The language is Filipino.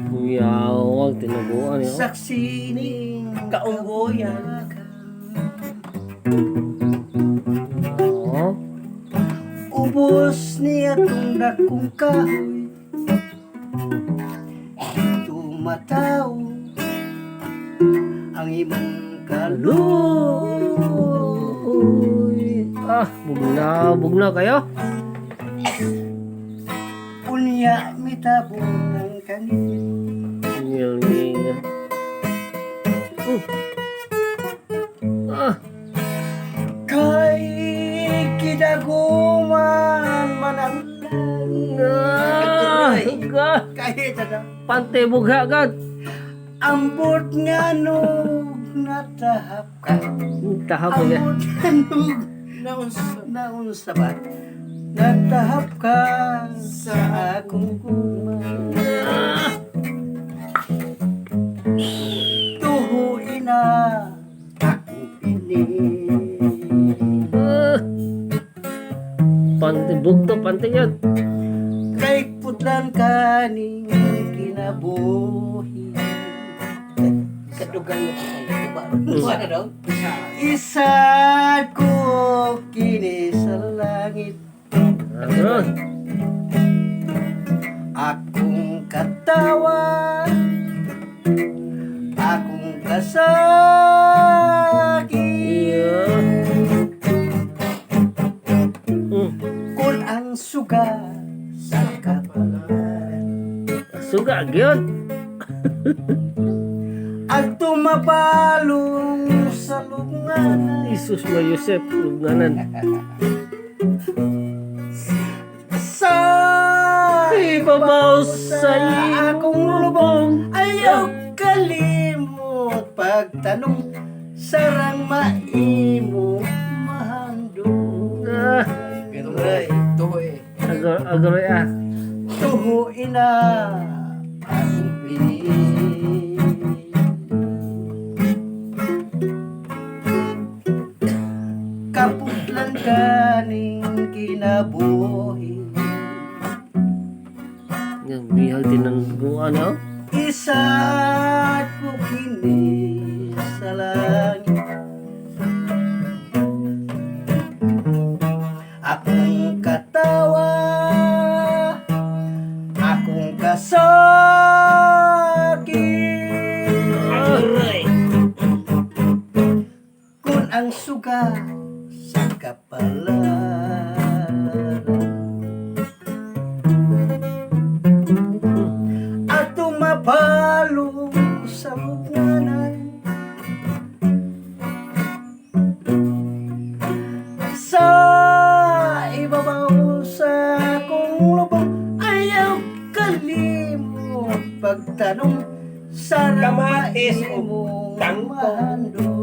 Yawag, tinabuan yun. Saksi ning kaunggoyan. Oo. Ubos niya itong dakong kahoy. Tumataw ang imong Uy. Bugna kayo. Unya mitabon ng kanil. Ngil-ngil. Kay kidaguman mananglan. Kahit ano, Pante bugha gad. ambot nga nung natahap ka. Tahap ko ya. Ambot nga nung naunsa ba? Natahap ka sa akong kumay. Tuhuin na akong pinig. Pante bugto, pante yun. Kay putlan ka ning kinabuhi. Kadugan mo ba daw? Isa ko kini sa langit. Akong katawa, akong kasakit. Kung ang suga sa kapalan, Suga gyud. at tumapalong sa lubnganan. Isus mo Yosef lugnanan. Sa Ibabaw sa akong lubong, ayaw kalimot pagtanong, sarang maimo mahandong. Agoy Tuhuin na akong pinig. Kaputlan ka ning kinabuhi. Yang bihal tinangguan oh. Isa ko kini sa langit. Akong katawa, akong kasakit. Kung ang suga sa kapalan, at tumapalong sa lugnanan, sa ibabaw sa akong lubong, ayaw kalimot pagtanong, sarang Kamatis o maimong tangkong. mahandong.